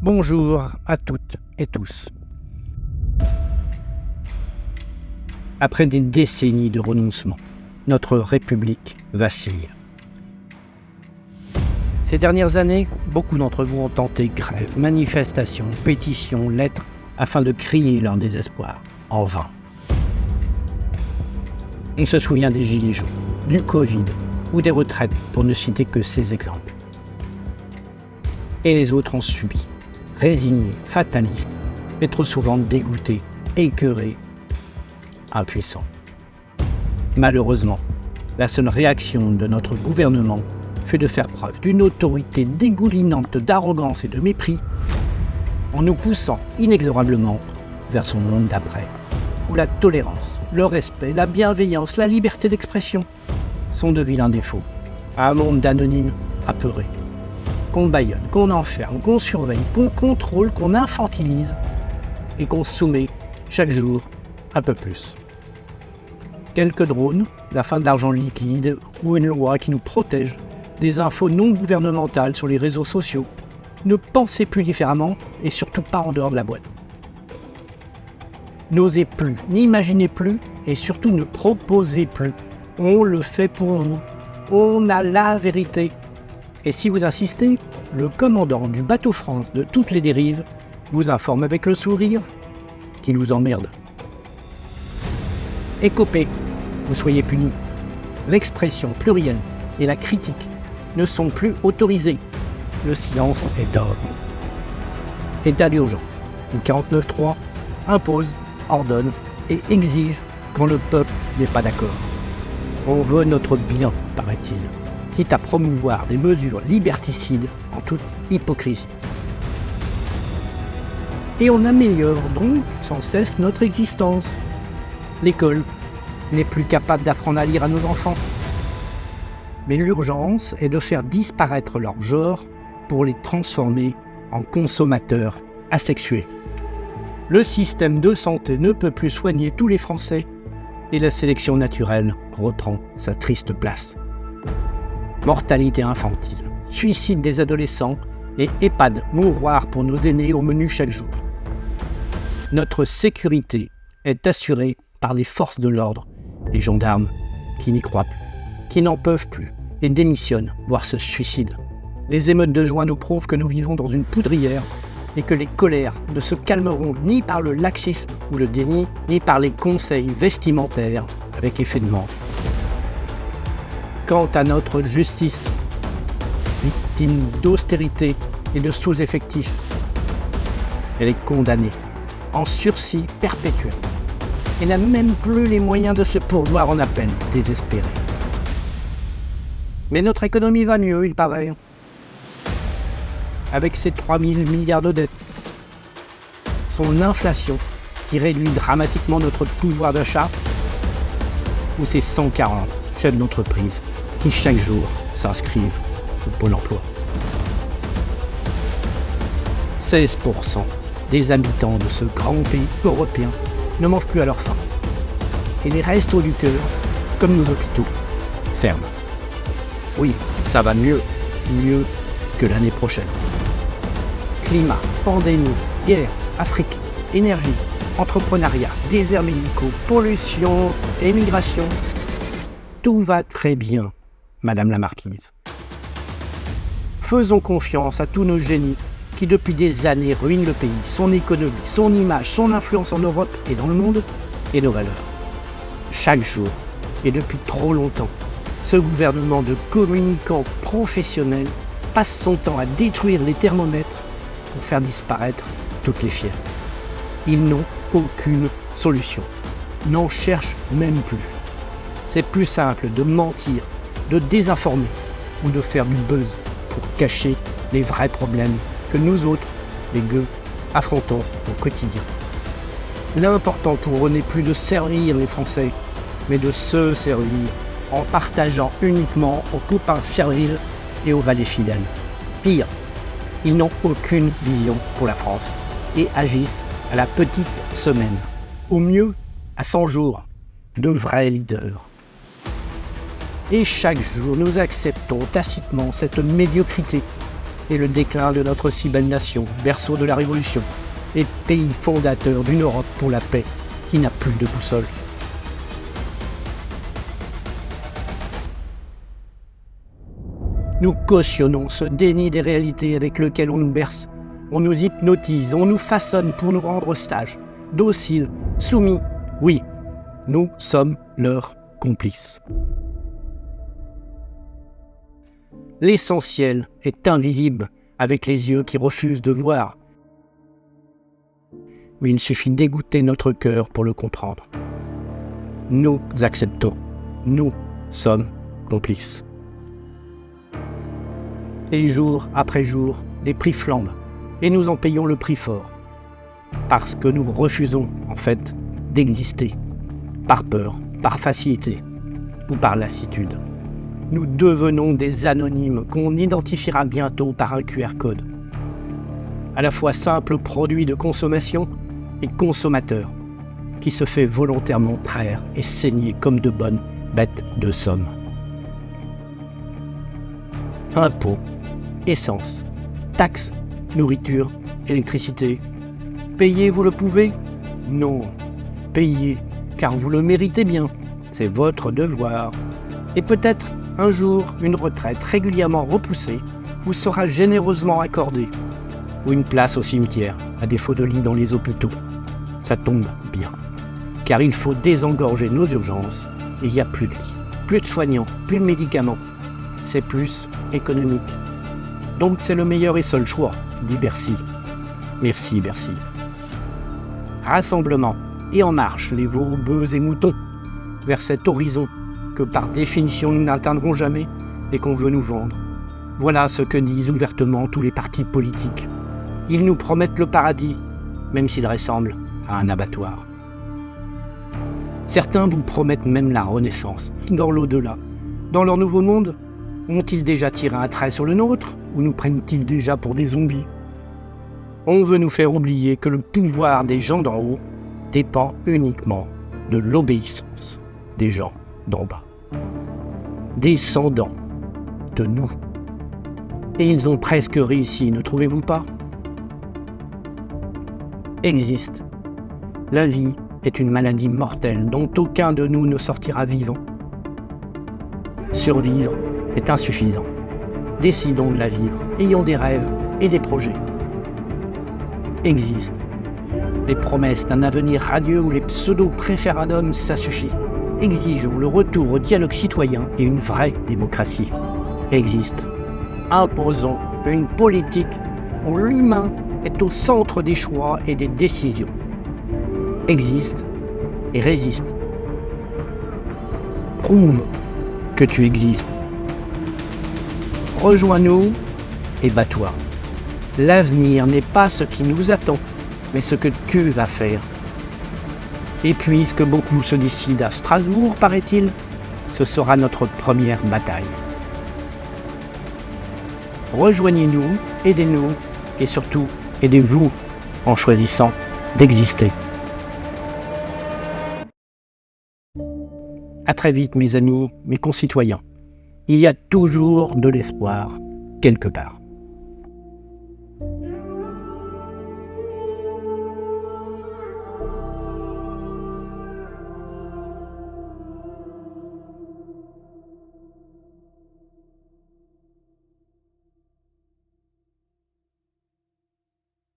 Bonjour à toutes et tous. Après des décennies de renoncement, notre République vacille. Ces dernières années, beaucoup d'entre vous ont tenté grève, manifestations, pétitions, lettres, afin de crier leur désespoir, en vain. On se souvient des gilets jaunes, du Covid ou des retraites, pour ne citer que ces exemples. Et les autres ont subi, résignés, fatalistes, mais trop souvent dégoûtés, écœurés, impuissants. Malheureusement, la seule réaction de notre gouvernement fut de faire preuve d'une autorité dégoulinante d'arrogance et de mépris, en nous poussant inexorablement vers son monde d'après, où la tolérance, le respect, la bienveillance, la liberté d'expression sont de vilains défauts. Un monde d'anonymes apeurés, qu'on bâillonne, qu'on enferme, qu'on surveille, qu'on contrôle, qu'on infantilise et qu'on soumet chaque jour un peu plus. Quelques drones, la fin de l'argent liquide ou une loi qui nous protège, des infos non gouvernementales sur les réseaux sociaux. Ne pensez plus différemment et surtout pas en dehors de la boîte. N'osez plus, n'imaginez plus et surtout ne proposez plus. On le fait pour vous. On a la vérité. Et si vous insistez, le commandant du bateau France de toutes les dérives vous informe avec le sourire qu'il vous emmerde. Écopez, vous soyez punis. L'expression plurielle et la critique ne sont plus autorisées. Le silence est d'or. État d'urgence. Le 49.3 impose, ordonne et exige quand le peuple n'est pas d'accord. On veut notre bien, paraît-il, quitte à promouvoir des mesures liberticides en toute hypocrisie. Et on améliore donc sans cesse notre existence. L'école n'est plus capable d'apprendre à lire à nos enfants. Mais l'urgence est de faire disparaître leur genre pour les transformer en consommateurs asexués. Le système de santé ne peut plus soigner tous les Français et la sélection naturelle reprend sa triste place. Mortalité infantile, suicide des adolescents et EHPAD mouroirs pour nos aînés au menu chaque jour. Notre sécurité est assurée par les forces de l'ordre, les gendarmes qui n'y croient plus, qui n'en peuvent plus et démissionnent, voire se suicident. Les émeutes de juin nous prouvent que nous vivons dans une poudrière et que les colères ne se calmeront ni par le laxisme ou le déni, ni par les conseils vestimentaires avec effet de manche. Quant à notre justice, victime d'austérité et de sous-effectifs, elle est condamnée en sursis perpétuel et n'a même plus les moyens de se pourvoir en appel, désespérée. Mais notre économie va mieux, il paraît, avec ses 3 000 milliards de dettes, son inflation qui réduit dramatiquement notre pouvoir d'achat, ou ses 140 chefs d'entreprise qui chaque jour s'inscrivent au Pôle emploi. 16% des habitants de ce grand pays européen ne mangent plus à leur faim. Et les restos du cœur, comme nos hôpitaux, ferment. Oui, ça va mieux que l'année prochaine. Climat, pandémie, guerre, Afrique, énergie, entrepreneuriat, déserts médicaux, pollution, émigration. Tout va très bien, Madame la Marquise. Faisons confiance à tous nos génies qui depuis des années ruinent le pays, son économie, son image, son influence en Europe et dans le monde, et nos valeurs. Chaque jour, et depuis trop longtemps, ce gouvernement de communicants professionnels passe son temps à détruire les thermomètres pour faire disparaître toutes les fièvres. Ils n'ont aucune solution, n'en cherchent même plus. C'est plus simple de mentir, de désinformer ou de faire du buzz pour cacher les vrais problèmes que nous autres, les gueux, affrontons au quotidien. L'important pour eux n'est plus de servir les Français, mais de se servir en partageant uniquement aux copains serviles et aux valets fidèles. Pire, ils n'ont aucune vision pour la France et agissent à la petite semaine, au mieux à 100 jours, de vrais leaders. Et chaque jour, nous acceptons tacitement cette médiocrité et le déclin de notre si belle nation, berceau de la Révolution, et pays fondateur d'une Europe pour la paix qui n'a plus de boussole. Nous cautionnons ce déni des réalités avec lequel on nous berce. On nous hypnotise, on nous façonne pour nous rendre sages, dociles, soumis. Oui, nous sommes leurs complices. L'essentiel est invisible avec les yeux qui refusent de voir. Mais il suffit d'égoutter notre cœur pour le comprendre. Nous acceptons. Nous sommes complices. Et jour après jour, les prix flambent. Et nous en payons le prix fort. Parce que nous refusons, en fait, d'exister. Par peur, par facilité ou par lassitude. Nous devenons des anonymes qu'on identifiera bientôt par un QR code. À la fois simple produit de consommation et consommateur, qui se fait volontairement traire et saigner comme de bonnes bêtes de somme. Impôts, essence, taxes, nourriture, électricité. Payez, vous le pouvez ? Non. Payez, car vous le méritez bien. C'est votre devoir. Et peut-être, un jour, une retraite régulièrement repoussée vous sera généreusement accordée. Ou une place au cimetière, à défaut de lit dans les hôpitaux. Ça tombe bien. Car il faut désengorger nos urgences et il n'y a plus de lits, plus de soignants, plus de médicaments. C'est plus économique. Donc c'est le meilleur et seul choix, dit Bercy. Merci Bercy. Rassemblement et en marche les veaux, bœufs et moutons vers cet horizon que par définition nous n'atteindrons jamais et qu'on veut nous vendre. Voilà ce que disent ouvertement tous les partis politiques. Ils nous promettent le paradis, même s'il ressemble à un abattoir. Certains vous promettent même la renaissance, dans l'au-delà. Dans leur nouveau monde, ont-ils déjà tiré un trait sur le nôtre ou nous prennent-ils déjà pour des zombies ? On veut nous faire oublier que le pouvoir des gens d'en haut dépend uniquement de l'obéissance des gens d'en bas. Descendants de nous. Et ils ont presque réussi, ne trouvez-vous pas ? Existe. La vie est une maladie mortelle dont aucun de nous ne sortira vivant. Survivre est insuffisant. Décidons de la vivre, ayons des rêves et des projets. Existent les promesses d'un avenir radieux où les pseudo-préférendums, ça suffit. Exigeons le retour au dialogue citoyen et une vraie démocratie. Existe. Imposons une politique où l'humain est au centre des choix et des décisions. Existe et résiste. Prouve que tu existes. Rejoins-nous et bats-toi. L'avenir n'est pas ce qui nous attend, mais ce que tu vas faire. Et puisque beaucoup se décident à Strasbourg, paraît-il, ce sera notre première bataille. Rejoignez-nous, aidez-nous et surtout, aidez-vous en choisissant d'exister. À très vite mes amis, mes concitoyens. Il y a toujours de l'espoir quelque part.